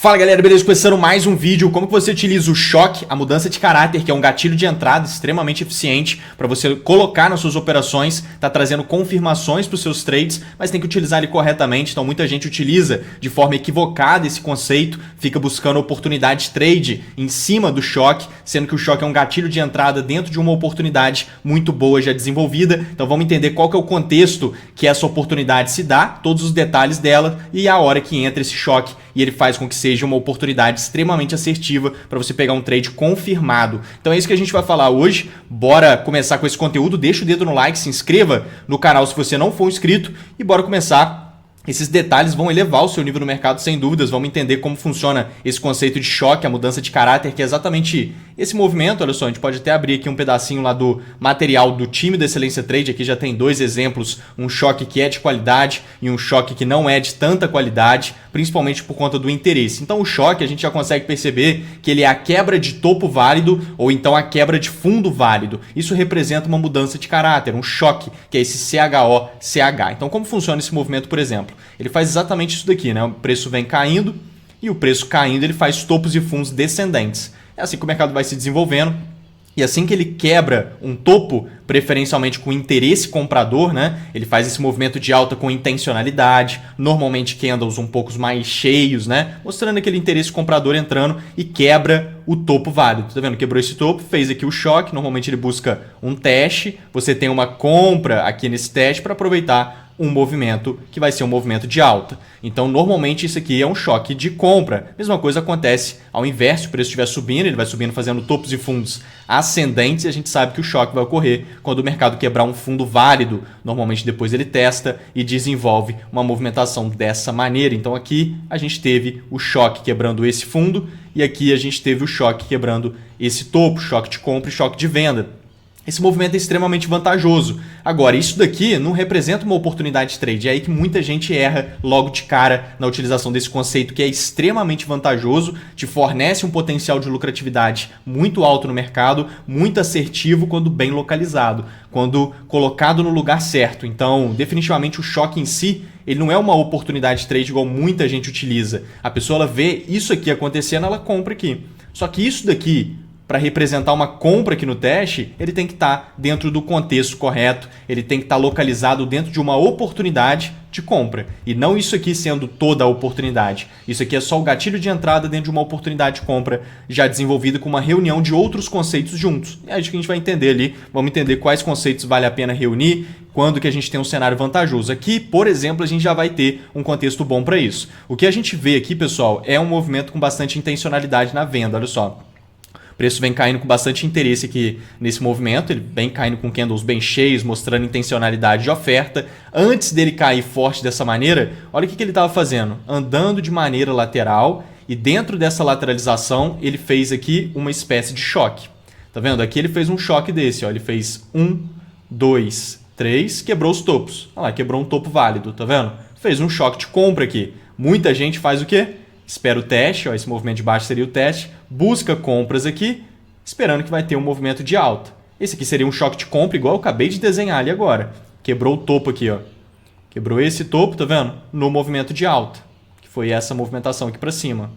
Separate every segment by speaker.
Speaker 1: Fala galera, beleza? Começando mais um vídeo, como que você utiliza o choque, a mudança de caráter, que é um gatilho de entrada extremamente eficiente para você colocar nas suas operações, tá trazendo confirmações para os seus trades, mas tem que utilizar ele corretamente, então muita gente utiliza de forma equivocada esse conceito, fica buscando oportunidade de trade em cima do choque, sendo que o choque é um gatilho de entrada dentro de uma oportunidade muito boa já desenvolvida, então vamos entender qual que é o contexto que essa oportunidade se dá, todos os detalhes dela e a hora que entra esse choque e ele faz com que seja uma oportunidade extremamente assertiva para você pegar um trade confirmado. Então é isso que a gente vai falar hoje. Bora começar com esse conteúdo. Deixa o dedo no like, se inscreva no canal se você não for inscrito e bora começar. Esses detalhes vão elevar o seu nível no mercado sem dúvidas, vamos entender como funciona esse conceito de choque, a mudança de caráter, que é exatamente esse movimento. Olha só, a gente pode até abrir aqui um pedacinho lá do material do time da Excelência Trade, aqui já tem dois exemplos, um choque que é de qualidade e um choque que não é de tanta qualidade, principalmente por conta do interesse. Então o choque a gente já consegue perceber que ele é a quebra de topo válido ou então a quebra de fundo válido. Isso representa uma mudança de caráter, um choque, que é esse CHO-CH. Então como funciona esse movimento, por exemplo? Ele faz exatamente isso daqui, né? O preço vem caindo e o preço caindo ele faz topos e fundos descendentes. É assim que o mercado vai se desenvolvendo. E assim que ele quebra um topo, preferencialmente com interesse comprador, né? Ele faz esse movimento de alta com intencionalidade, normalmente candles um pouco mais cheios, né? Mostrando aquele interesse comprador entrando e quebra o topo válido. Tá vendo? Quebrou esse topo, fez aqui o choque, normalmente ele busca um teste, você tem uma compra aqui nesse teste para aproveitar um movimento que vai ser um movimento de alta. Então, normalmente isso aqui é um choque de compra. Mesma coisa acontece ao inverso, se o preço estiver subindo, ele vai subindo fazendo topos e fundos ascendentes e a gente sabe que o choque vai ocorrer quando o mercado quebrar um fundo válido. Normalmente depois ele testa e desenvolve uma movimentação dessa maneira. Então aqui a gente teve o choque quebrando esse fundo e aqui a gente teve o choque quebrando esse topo, choque de compra e choque de venda. Esse movimento é extremamente vantajoso. Agora, isso daqui não representa uma oportunidade de trade. É aí que muita gente erra logo de cara na utilização desse conceito, que é extremamente vantajoso, te fornece um potencial de lucratividade muito alto no mercado, muito assertivo quando bem localizado, quando colocado no lugar certo. Então, definitivamente o choque em si, ele não é uma oportunidade de trade igual muita gente utiliza. A pessoa ela vê isso aqui acontecendo, ela compra aqui. Só que isso daqui, para representar uma compra aqui no teste, ele tem que estar dentro do contexto correto, ele tem que estar localizado dentro de uma oportunidade de compra. E não isso aqui sendo toda a oportunidade. Isso aqui é só o gatilho de entrada dentro de uma oportunidade de compra já desenvolvida com uma reunião de outros conceitos juntos. É isso que a gente vai entender ali. Vamos entender quais conceitos vale a pena reunir, quando que a gente tem um cenário vantajoso. Aqui, por exemplo, a gente já vai ter um contexto bom para isso. O que a gente vê aqui, pessoal, é um movimento com bastante intencionalidade na venda. Olha só. O preço vem caindo com bastante interesse aqui nesse movimento, ele vem caindo com candles bem cheios, mostrando intencionalidade de oferta. Antes dele cair forte dessa maneira, olha o que ele estava fazendo, andando de maneira lateral e dentro dessa lateralização ele fez aqui uma espécie de choque. Tá vendo? Aqui ele fez um choque desse, ó. Ele fez 1, 2, 3, quebrou os topos. Olha lá, quebrou um topo válido, tá vendo? Fez um choque de compra aqui. Muita gente faz o quê? Espera o teste, ó, esse movimento de baixo seria o teste, busca compras aqui, esperando que vai ter um movimento de alta. Esse aqui seria um choque de compra, igual eu acabei de desenhar ali agora. Quebrou o topo aqui, ó. Quebrou esse topo, tá vendo? No movimento de alta, que foi essa movimentação aqui para cima.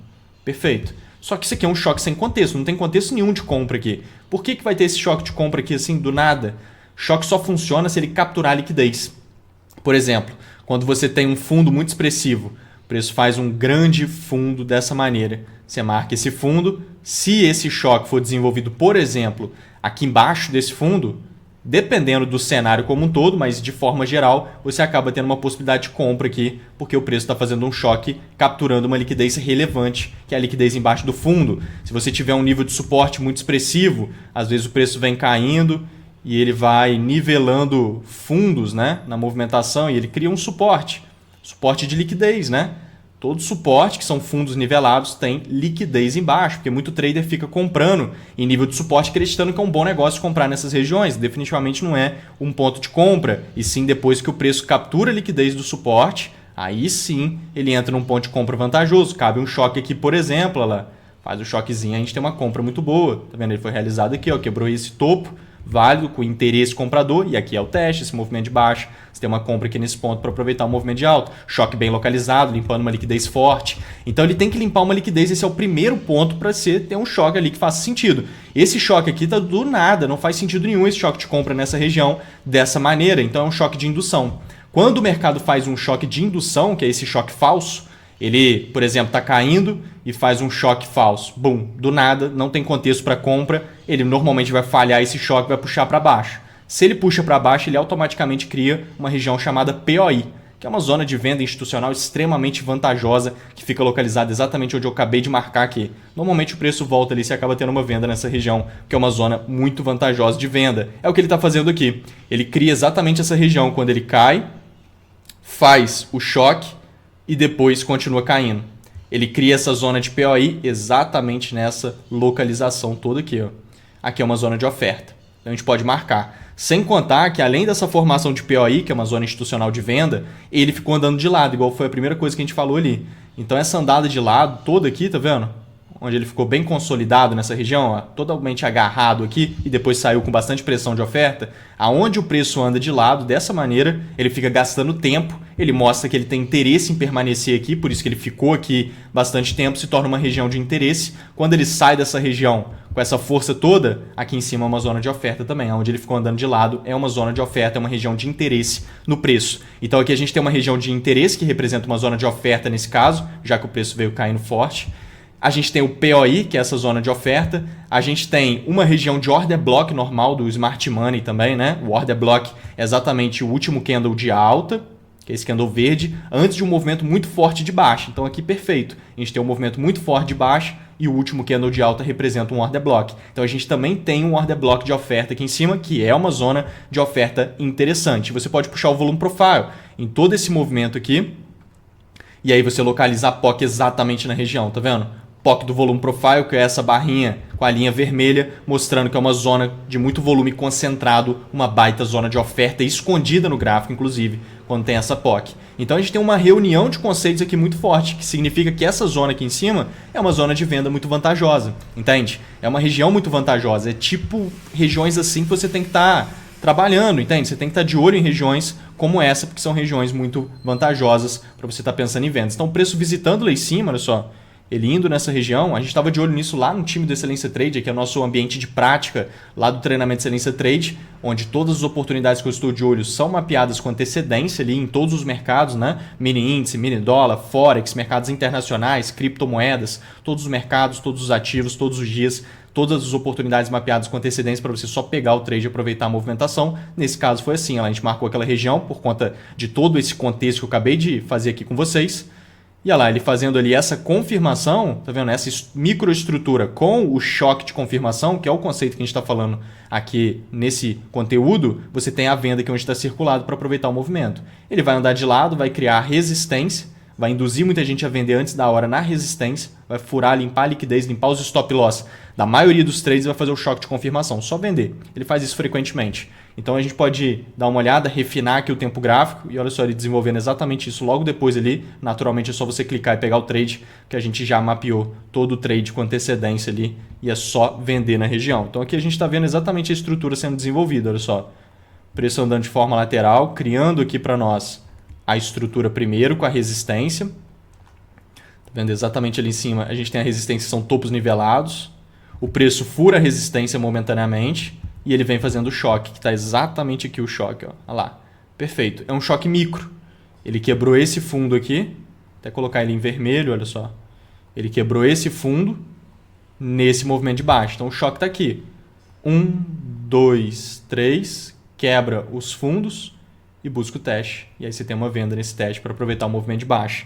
Speaker 1: Perfeito. Só que isso aqui é um choque sem contexto, não tem contexto nenhum de compra aqui. Por que vai ter esse choque de compra aqui assim do nada? O choque só funciona se ele capturar a liquidez. Por exemplo, quando você tem um fundo muito expressivo, o preço faz um grande fundo dessa maneira. Você marca esse fundo. Se esse choque for desenvolvido, por exemplo, aqui embaixo desse fundo, dependendo do cenário como um todo, mas de forma geral, você acaba tendo uma possibilidade de compra aqui, porque o preço está fazendo um choque, capturando uma liquidez relevante, que é a liquidez embaixo do fundo. Se você tiver um nível de suporte muito expressivo, às vezes o preço vem caindo e ele vai nivelando fundos, né, na movimentação e ele cria um suporte. Suporte de liquidez, né? Todo suporte, que são fundos nivelados, tem liquidez embaixo, porque muito trader fica comprando em nível de suporte, acreditando que é um bom negócio comprar nessas regiões. Definitivamente não é um ponto de compra, e sim depois que o preço captura a liquidez do suporte, aí sim ele entra num ponto de compra vantajoso. Cabe um choque aqui, por exemplo, ela faz o choquezinho, a gente tem uma compra muito boa. Tá vendo? Ele foi realizado aqui, ó, quebrou esse topo, válido, com interesse comprador, e aqui é o teste, esse movimento de baixa. Você tem uma compra aqui nesse ponto para aproveitar o movimento de alta. Choque bem localizado, limpando uma liquidez forte. Então ele tem que limpar uma liquidez, esse é o primeiro ponto para você ter um choque ali que faça sentido. Esse choque aqui tá do nada, não faz sentido nenhum esse choque de compra nessa região dessa maneira, então é um choque de indução. Quando o mercado faz um choque de indução, que é esse choque falso, ele, por exemplo, está caindo e faz um choque falso. Bum, do nada, não tem contexto para compra, ele normalmente vai falhar esse choque, vai puxar para baixo. Se ele puxa para baixo, ele automaticamente cria uma região chamada POI, que é uma zona de venda institucional extremamente vantajosa, que fica localizada exatamente onde eu acabei de marcar aqui. Normalmente o preço volta ali e você acaba tendo uma venda nessa região, que é uma zona muito vantajosa de venda. É o que ele está fazendo aqui. Ele cria exatamente essa região quando ele cai, faz o choque e depois continua caindo. Ele cria essa zona de POI exatamente nessa localização toda aqui. Ó. Aqui é uma zona de oferta. Então a gente pode marcar. Sem contar que além dessa formação de POI, que é uma zona institucional de venda, ele ficou andando de lado, igual foi a primeira coisa que a gente falou ali. Então essa andada de lado toda aqui, tá vendo? Onde ele ficou bem consolidado nessa região, ó, totalmente agarrado aqui e depois saiu com bastante pressão de oferta, aonde o preço anda de lado, dessa maneira, ele fica gastando tempo, ele mostra que ele tem interesse em permanecer aqui, por isso que ele ficou aqui bastante tempo, se torna uma região de interesse. Quando ele sai dessa região com essa força toda, aqui em cima é uma zona de oferta também, onde ele ficou andando de lado, é uma zona de oferta, é uma região de interesse no preço. Então aqui a gente tem uma região de interesse que representa uma zona de oferta nesse caso, já que o preço veio caindo forte. A gente tem o POI, que é essa zona de oferta. A gente tem uma região de order block normal do Smart Money também, né? O order block é exatamente o último candle de alta, que é esse candle verde, antes de um movimento muito forte de baixa. Então aqui perfeito. A gente tem um movimento muito forte de baixa e o último candle de alta representa um order block. Então a gente também tem um order block de oferta aqui em cima, que é uma zona de oferta interessante. Você pode puxar o volume profile em todo esse movimento aqui e aí você localiza a POC exatamente na região, tá vendo? POC do volume profile, que é essa barrinha com a linha vermelha, mostrando que é uma zona de muito volume concentrado, uma baita zona de oferta escondida no gráfico, inclusive, quando tem essa POC. Então a gente tem uma reunião de conceitos aqui muito forte, que significa que essa zona aqui em cima é uma zona de venda muito vantajosa, entende? É uma região muito vantajosa, é tipo regiões assim que você tem que estar trabalhando, entende? Você tem que estar de olho em regiões como essa, porque são regiões muito vantajosas para você estar pensando em vendas. Então o preço visitando lá em cima, olha só, ele indo nessa região, a gente estava de olho nisso lá no time do Excelência Trade, que é o nosso ambiente de prática lá do treinamento Excelência Trade, onde todas as oportunidades que eu estou de olho são mapeadas com antecedência ali em todos os mercados, né? Mini índice, mini dólar, forex, mercados internacionais, criptomoedas, todos os mercados, todos os ativos, todos os dias, todas as oportunidades mapeadas com antecedência para você só pegar o trade e aproveitar a movimentação. Nesse caso foi assim, a gente marcou aquela região por conta de todo esse contexto que eu acabei de fazer aqui com vocês. E olha lá, ele fazendo ali essa confirmação, tá vendo? Essa microestrutura com o choque de confirmação, que é o conceito que a gente está falando aqui nesse conteúdo, você tem a venda que é onde está circulado para aproveitar o movimento. Ele vai andar de lado, vai criar resistência, vai induzir muita gente a vender antes da hora na resistência, vai furar, limpar a liquidez, limpar os stop loss da maioria dos trades e vai fazer o choque de confirmação, só vender. Ele faz isso frequentemente. Então a gente pode dar uma olhada, refinar aqui o tempo gráfico e olha só ele desenvolvendo exatamente isso logo depois ali. Naturalmente é só você clicar e pegar o trade, que a gente já mapeou todo o trade com antecedência ali e é só vender na região. Então aqui a gente está vendo exatamente a estrutura sendo desenvolvida, olha só. Preço andando de forma lateral, criando aqui para nós a estrutura primeiro com a resistência. Tá vendo exatamente ali em cima, a gente tem a resistência, são topos nivelados. O preço fura a resistência momentaneamente e ele vem fazendo o choque, que está exatamente aqui o choque. Ó. Olha lá, perfeito. É um choque micro. Ele quebrou esse fundo aqui, até colocar ele em vermelho, olha só. Ele quebrou esse fundo nesse movimento de baixo. Então o choque está aqui. 1, 2, 3, quebra os fundos e busca o teste. E aí você tem uma venda nesse teste para aproveitar o movimento de baixa.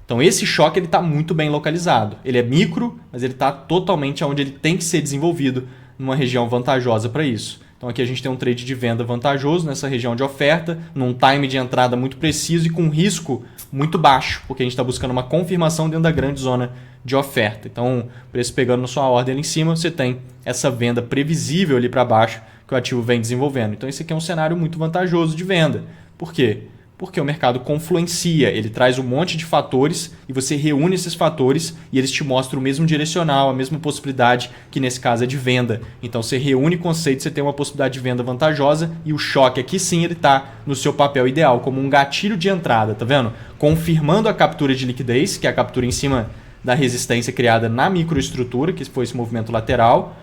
Speaker 1: Então esse choque está muito bem localizado. Ele é micro, mas ele está totalmente onde ele tem que ser desenvolvido, numa região vantajosa para isso. Então aqui a gente tem um trade de venda vantajoso nessa região de oferta, num time de entrada muito preciso e com risco muito baixo, porque a gente está buscando uma confirmação dentro da grande zona de oferta. Então, preço pegando na sua ordem ali em cima, você tem essa venda previsível ali para baixo que o ativo vem desenvolvendo. Então esse aqui é um cenário muito vantajoso de venda. Por quê? Porque o mercado confluencia, ele traz um monte de fatores e você reúne esses fatores e eles te mostram o mesmo direcional, a mesma possibilidade, que nesse caso é de venda. Então você reúne conceitos, você tem uma possibilidade de venda vantajosa e o choque aqui sim ele está no seu papel ideal, como um gatilho de entrada, tá vendo? Confirmando a captura de liquidez, que é a captura em cima da resistência criada na microestrutura, que foi esse movimento lateral,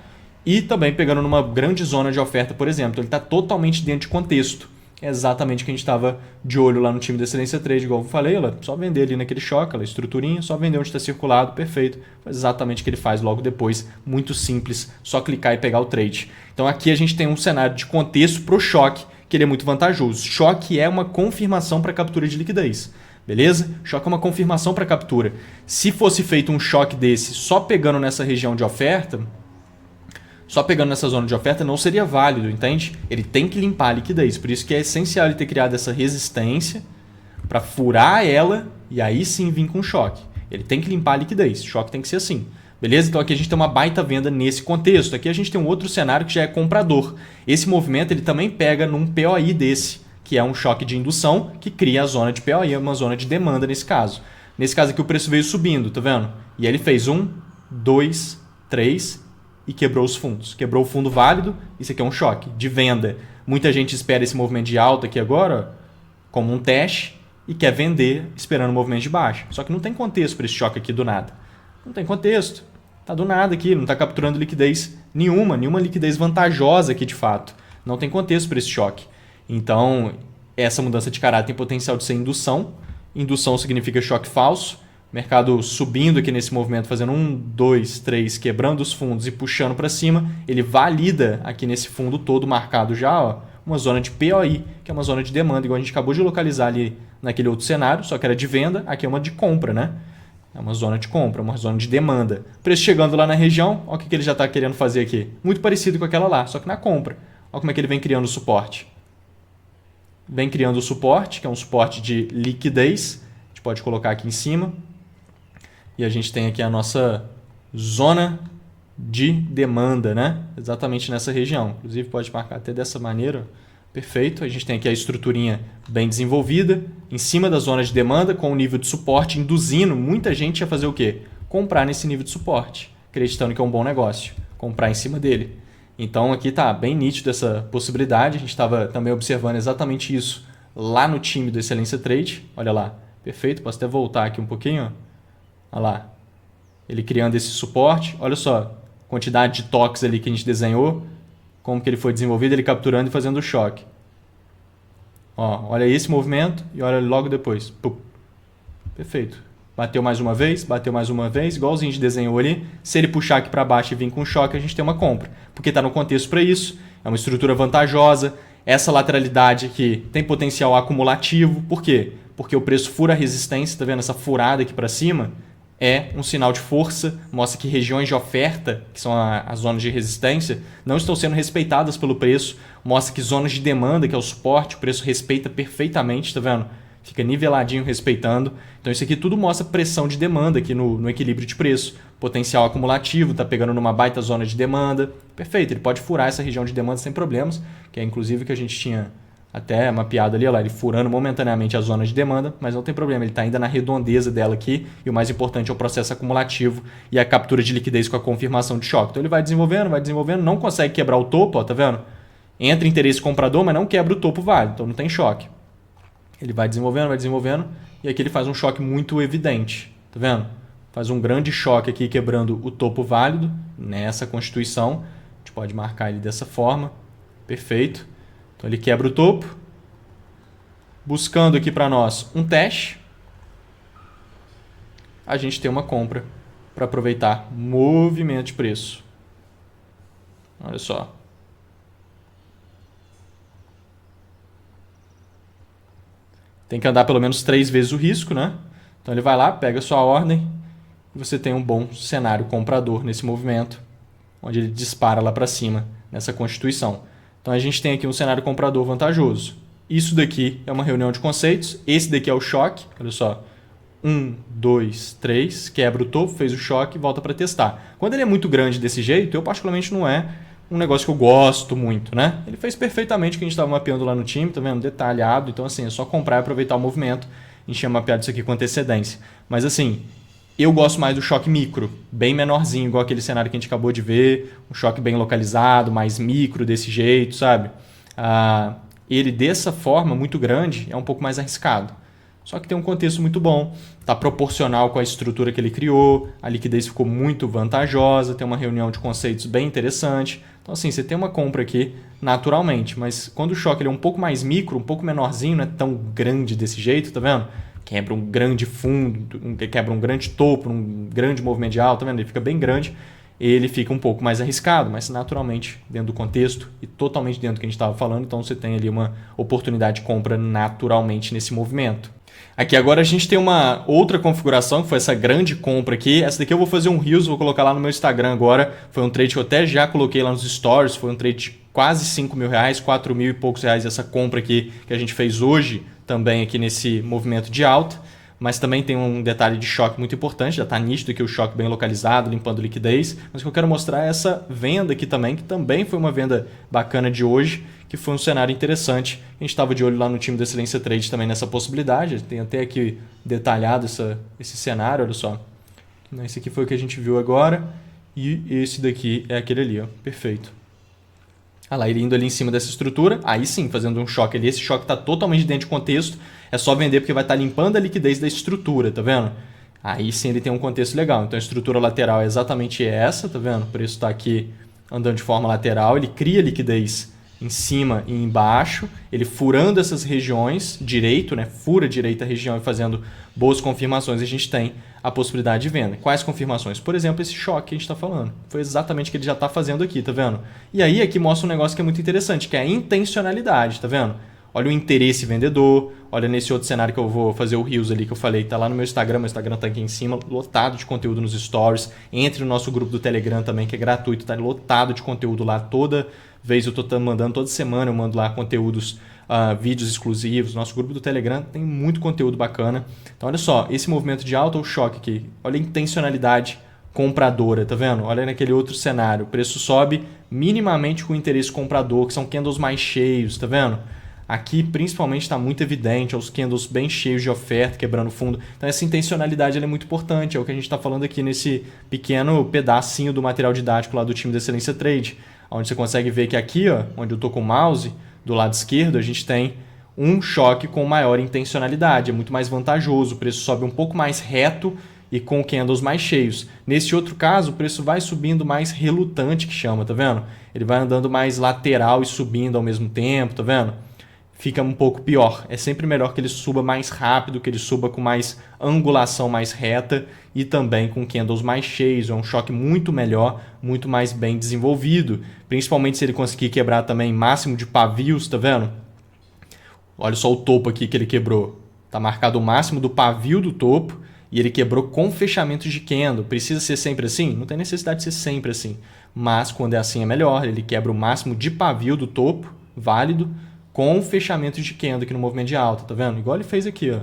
Speaker 1: e também pegando numa grande zona de oferta, por exemplo. Então ele está totalmente dentro de contexto. É exatamente o que a gente estava de olho lá no time da Excelência Trade, igual eu falei, só vender ali naquele choque, estruturinha, só vender onde está circulado, perfeito. Faz exatamente o que ele faz logo depois, muito simples, só clicar e pegar o trade. Então aqui a gente tem um cenário de contexto para o choque, que ele é muito vantajoso. Choque é uma confirmação para captura de liquidez. Beleza? Choque é uma confirmação para captura. Se fosse feito um choque desse só pegando nessa região de oferta, só pegando nessa zona de oferta não seria válido, entende? Ele tem que limpar a liquidez, por isso que é essencial ele ter criado essa resistência para furar ela e aí sim vir com choque. Ele tem que limpar a liquidez, choque tem que ser assim. Beleza? Então aqui a gente tem uma baita venda nesse contexto. Aqui a gente tem um outro cenário que já é comprador. Esse movimento ele também pega num POI desse, que é um choque de indução que cria a zona de POI, uma zona de demanda nesse caso. Nesse caso aqui o preço veio subindo, tá vendo? E aí ele fez 1, 2, 3 e quebrou os fundos. Quebrou o fundo válido, isso aqui é um choque de venda. Muita gente espera esse movimento de alta aqui agora como um teste e quer vender esperando o movimento de baixa. Só que não tem contexto para esse choque aqui do nada. Não tem contexto. Tá do nada aqui, não está capturando liquidez nenhuma liquidez vantajosa aqui de fato. Não tem contexto para esse choque. Então, essa mudança de caráter tem potencial de ser indução. Indução significa choque falso. Mercado subindo aqui nesse movimento, fazendo 1, 2, 3, quebrando os fundos e puxando para cima, ele valida aqui nesse fundo todo marcado já uma zona de POI, que é uma zona de demanda, igual a gente acabou de localizar ali naquele outro cenário, só que era de venda, aqui é uma de compra, né? É uma zona de compra, uma zona de demanda. Preço chegando lá na região, olha o que ele já está querendo fazer aqui. Muito parecido com aquela lá, só que na compra. Olha como é que ele vem criando o suporte. Vem criando o suporte, que é um suporte de liquidez. A gente pode colocar aqui em cima. E a gente tem aqui a nossa zona de demanda, né? Exatamente nessa região. Inclusive pode marcar até dessa maneira. Perfeito. A gente tem aqui a estruturinha bem desenvolvida, em cima da zona de demanda, com o nível de suporte, induzindo muita gente a fazer o quê? Comprar nesse nível de suporte, acreditando que é um bom negócio. Comprar em cima dele. Então aqui está bem nítido essa possibilidade. A gente estava também observando exatamente isso lá no time do Excelência Trade. Olha lá. Perfeito. Posso até voltar aqui um pouquinho, ó. Olha lá, ele criando esse suporte, olha só, quantidade de toques ali que a gente desenhou, como que ele foi desenvolvido, ele capturando e fazendo o choque. Ó, olha esse movimento e olha logo depois. Pum. Perfeito. Bateu mais uma vez, igualzinho a gente desenhou ali. Se ele puxar aqui para baixo e vir com choque, a gente tem uma compra, porque está no contexto para isso, é uma estrutura vantajosa, essa lateralidade aqui tem potencial acumulativo, por quê? Porque o preço fura a resistência, tá vendo essa furada aqui para cima? É um sinal de força, mostra que regiões de oferta, que são as zonas de resistência, não estão sendo respeitadas pelo preço, mostra que zonas de demanda, que é o suporte, o preço respeita perfeitamente, tá vendo? Fica niveladinho respeitando. Então isso aqui tudo mostra pressão de demanda aqui no equilíbrio de preço. Potencial acumulativo, tá pegando numa baita zona de demanda. Perfeito, ele pode furar essa região de demanda sem problemas, que é inclusive o que a gente tinha até mapeado ali, ele furando momentaneamente a zona de demanda, mas não tem problema, ele está ainda na redondeza dela aqui, e o mais importante é o processo acumulativo e a captura de liquidez com a confirmação de choque. Então ele vai desenvolvendo, não consegue quebrar o topo, ó, tá vendo? Entra interesse comprador, mas não quebra o topo válido, então não tem choque. Ele vai desenvolvendo, e aqui ele faz um choque muito evidente, tá vendo? Faz um grande choque aqui quebrando o topo válido nessa constituição, a gente pode marcar ele dessa forma, perfeito. Então ele quebra o topo, buscando aqui para nós um teste, a gente tem uma compra para aproveitar movimento de preço. Olha só. Tem que andar pelo menos 3 vezes o risco, né? Então ele vai lá, pega a sua ordem e você tem um bom cenário comprador nesse movimento, onde ele dispara lá para cima nessa constituição. Então a gente tem aqui um cenário comprador vantajoso. Isso daqui é uma reunião de conceitos. Esse daqui é o choque. Olha só. 1, 2, 3. Quebra o topo, fez o choque e volta para testar. Quando ele é muito grande desse jeito, eu particularmente não é um negócio que eu gosto muito, né? Ele fez perfeitamente o que a gente estava mapeando lá no time, tá vendo? Detalhado, então assim, é só comprar e aproveitar o movimento. A gente tinha mapeado isso aqui com antecedência. Mas assim, eu gosto mais do choque micro, bem menorzinho, igual aquele cenário que a gente acabou de ver, um choque bem localizado, mais micro desse jeito, sabe? Ele dessa forma, muito grande, é um pouco mais arriscado. Só que tem um contexto muito bom, está proporcional com a estrutura que ele criou, a liquidez ficou muito vantajosa, tem uma reunião de conceitos bem interessante. Então assim, você tem uma compra aqui naturalmente, mas quando o choque ele é um pouco mais micro, um pouco menorzinho, não é tão grande desse jeito, tá vendo? Quebra um grande fundo, quebra um grande topo, um grande movimento de alta, tá vendo? Ele fica bem grande, ele fica um pouco mais arriscado, mas naturalmente dentro do contexto e totalmente dentro do que a gente estava falando, então você tem ali uma oportunidade de compra naturalmente nesse movimento. Aqui agora a gente tem uma outra configuração, que foi essa grande compra aqui. Essa daqui eu vou fazer um Reels, vou colocar lá no meu Instagram agora. Foi um trade que eu até já coloquei lá nos stories, foi um trade de quase 5 mil reais, 4 mil e poucos reais essa compra aqui que a gente fez hoje também aqui nesse movimento de alta. Mas também tem um detalhe de choque muito importante, já está nítido aqui o choque bem localizado, limpando liquidez. Mas o que eu quero mostrar é essa venda aqui também, que também foi uma venda bacana de hoje, que foi um cenário interessante. A gente estava de olho lá no time da Excelência Trade também nessa possibilidade. Tem até aqui detalhado esse cenário, olha só. Esse aqui foi o que a gente viu agora e esse daqui é aquele ali, ó. Perfeito. Olha lá, ele indo ali em cima dessa estrutura, aí sim, fazendo um choque ali. Esse choque está totalmente dentro de contexto, é só vender porque vai estar limpando a liquidez da estrutura, tá vendo? Aí sim ele tem um contexto legal. Então a estrutura lateral é exatamente essa, tá vendo? O preço está aqui andando de forma lateral, ele cria liquidez em cima e embaixo, ele furando essas regiões direito, né? Fura direita a região e fazendo boas confirmações, a gente tem a possibilidade de venda. Quais confirmações? Por exemplo, esse choque que a gente está falando. Foi exatamente o que ele já está fazendo aqui, tá vendo? E aí aqui mostra um negócio que é muito interessante, que é a intencionalidade, tá vendo? Olha o interesse vendedor, olha nesse outro cenário que eu vou fazer o Reels ali que eu falei, tá lá no meu Instagram tá aqui em cima, lotado de conteúdo nos stories. Entre no nosso grupo do Telegram também, que é gratuito, tá lotado de conteúdo lá. Toda vez eu tô mandando, toda semana eu mando lá conteúdos, vídeos exclusivos. Nosso grupo do Telegram tem muito conteúdo bacana. Então olha só, esse movimento de alta ou choque aqui, olha a intencionalidade compradora, tá vendo? Olha naquele outro cenário, o preço sobe minimamente com interesse comprador, que são candles mais cheios, tá vendo? Aqui, principalmente, está muito evidente, os candles bem cheios de oferta, quebrando fundo. Então, essa intencionalidade ela é muito importante. É o que a gente está falando aqui nesse pequeno pedacinho do material didático lá do time da Excelência Trade, onde você consegue ver que aqui, ó, onde eu estou com o mouse, do lado esquerdo, a gente tem um choque com maior intencionalidade. É muito mais vantajoso, o preço sobe um pouco mais reto e com candles mais cheios. Nesse outro caso, o preço vai subindo mais relutante, que chama, tá vendo? Ele vai andando mais lateral e subindo ao mesmo tempo, tá vendo? Fica um pouco pior. É sempre melhor que ele suba mais rápido, que ele suba com mais angulação mais reta e também com candles mais cheios. É um choque muito melhor, muito mais bem desenvolvido. Principalmente se ele conseguir quebrar também máximo de pavios, tá vendo? Olha só o topo aqui que ele quebrou. Tá marcado o máximo do pavio do topo e ele quebrou com fechamentos de candle. Precisa ser sempre assim? Não tem necessidade de ser sempre assim. Mas quando é assim é melhor. Ele quebra o máximo de pavio do topo, válido, com fechamento de candle aqui no movimento de alta, tá vendo? Igual ele fez aqui, ó.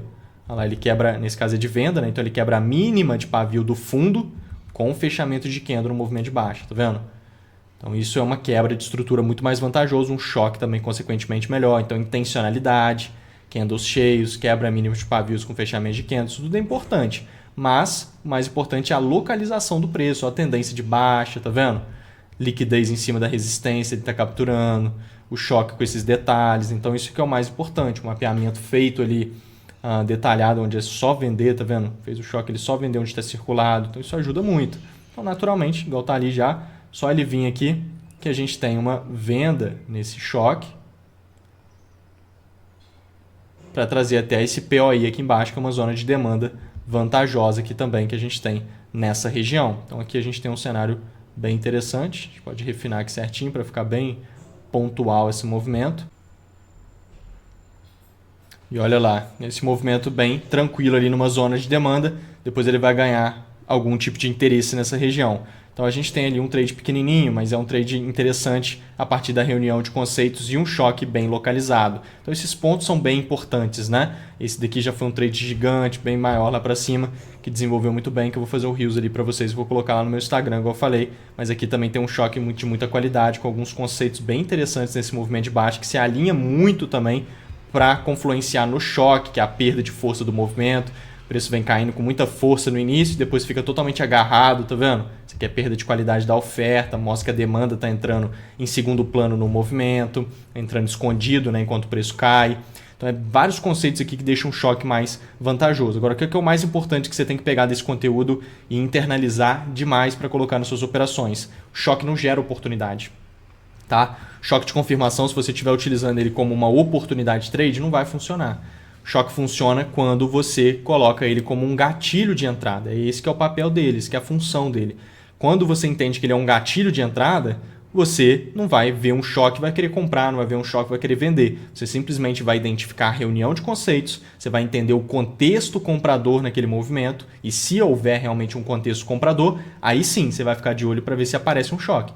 Speaker 1: Olha lá, ele quebra, nesse caso é de venda, né? Então ele quebra a mínima de pavio do fundo com fechamento de candle no movimento de baixa, tá vendo? Então isso é uma quebra de estrutura muito mais vantajoso, um choque também consequentemente melhor. Então intencionalidade, candles cheios, quebra mínima de pavios com fechamento de candles, isso tudo é importante. Mas o mais importante é a localização do preço, a tendência de baixa, tá vendo? Liquidez em cima da resistência, ele está capturando, o choque com esses detalhes. Então isso que é o mais importante, um mapeamento feito ali detalhado, onde é só vender, tá vendo? Fez o choque, ele só vendeu onde está circulado, então isso ajuda muito. Então naturalmente, igual tá ali já, só ele vir aqui que a gente tem uma venda nesse choque para trazer até esse POI aqui embaixo, que é uma zona de demanda vantajosa aqui também que a gente tem nessa região. Então aqui a gente tem um cenário bem interessante, a gente pode refinar aqui certinho para ficar bem pontual esse movimento. E olha lá, esse movimento bem tranquilo ali numa zona de demanda, depois ele vai ganhar algum tipo de interesse nessa região. Então a gente tem ali um trade pequenininho, mas é um trade interessante a partir da reunião de conceitos e um choque bem localizado. Então esses pontos são bem importantes, né? Esse daqui já foi um trade gigante, bem maior lá para cima, que desenvolveu muito bem, que eu vou fazer o Reels ali para vocês, vou colocar lá no meu Instagram, igual eu falei. Mas aqui também tem um choque de muita qualidade, com alguns conceitos bem interessantes nesse movimento de baixa, que se alinha muito também para confluenciar no choque, que é a perda de força do movimento. O preço vem caindo com muita força no início, depois fica totalmente agarrado, tá vendo? Isso aqui é perda de qualidade da oferta, mostra que a demanda está entrando em segundo plano no movimento, entrando escondido, né, enquanto o preço cai. Então, vários conceitos aqui que deixam um choque mais vantajoso. Agora, o que é o mais importante que você tem que pegar desse conteúdo e internalizar demais para colocar nas suas operações? O choque não gera oportunidade. Tá? Choque de confirmação, se você estiver utilizando ele como uma oportunidade de trade, não vai funcionar. Choque funciona quando você coloca ele como um gatilho de entrada. É esse que é o papel dele, esse que é a função dele. Quando você entende que ele é um gatilho de entrada, você não vai ver um choque e vai querer comprar, não vai ver um choque e vai querer vender. Você simplesmente vai identificar a reunião de conceitos, você vai entender o contexto comprador naquele movimento e se houver realmente um contexto comprador, aí sim você vai ficar de olho para ver se aparece um choque.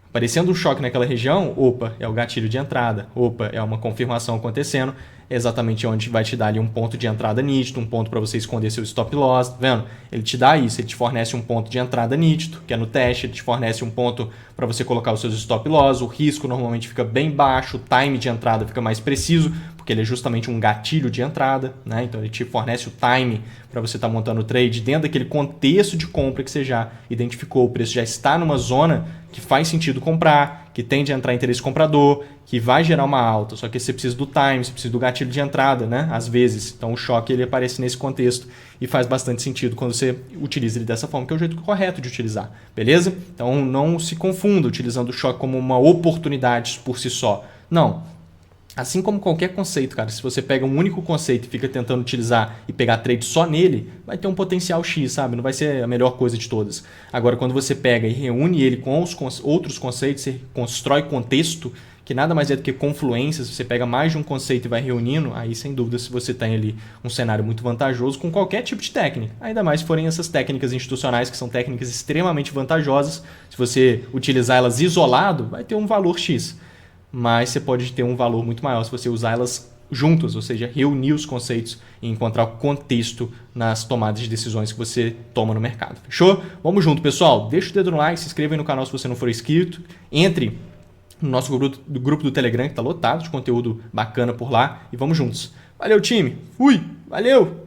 Speaker 1: Aparecendo um choque naquela região, opa, é o gatilho de entrada, opa, é uma confirmação acontecendo, é exatamente onde vai te dar ali um ponto de entrada nítido, um ponto para você esconder seu stop loss, tá vendo? Ele te dá isso, ele te fornece um ponto de entrada nítido, que é no teste, ele te fornece um ponto para você colocar os seus stop loss, o risco normalmente fica bem baixo, o time de entrada fica mais preciso, porque ele é justamente um gatilho de entrada, né? Então ele te fornece o time para você estar montando o trade dentro daquele contexto de compra que você já identificou, o preço já está numa zona que faz sentido comprar, que tende a entrar interesse comprador, que vai gerar uma alta, só que você precisa do time, você precisa do gatilho de entrada, né? Às vezes. Então o choque ele aparece nesse contexto e faz bastante sentido quando você utiliza ele dessa forma, que é o jeito correto de utilizar, beleza? Então não se confunda utilizando o choque como uma oportunidade por si só. Não. Assim como qualquer conceito, cara, se você pega um único conceito e fica tentando utilizar e pegar trade só nele, vai ter um potencial X, sabe? Não vai ser a melhor coisa de todas. Agora, quando você pega e reúne ele com os outros conceitos, você constrói contexto, que nada mais é do que confluências, você pega mais de um conceito e vai reunindo, aí sem dúvida se você tem ali um cenário muito vantajoso com qualquer tipo de técnica. Ainda mais se forem essas técnicas institucionais, que são técnicas extremamente vantajosas. Se você utilizar elas isolado, vai ter um valor X. Mas você pode ter um valor muito maior se você usar elas juntas, ou seja, reunir os conceitos e encontrar o contexto nas tomadas de decisões que você toma no mercado. Fechou? Vamos junto, pessoal. Deixa o dedo no like, se inscreva aí no canal se você não for inscrito. Entre no nosso grupo do Telegram, que está lotado de conteúdo bacana por lá. E vamos juntos. Valeu, time. Fui. Valeu.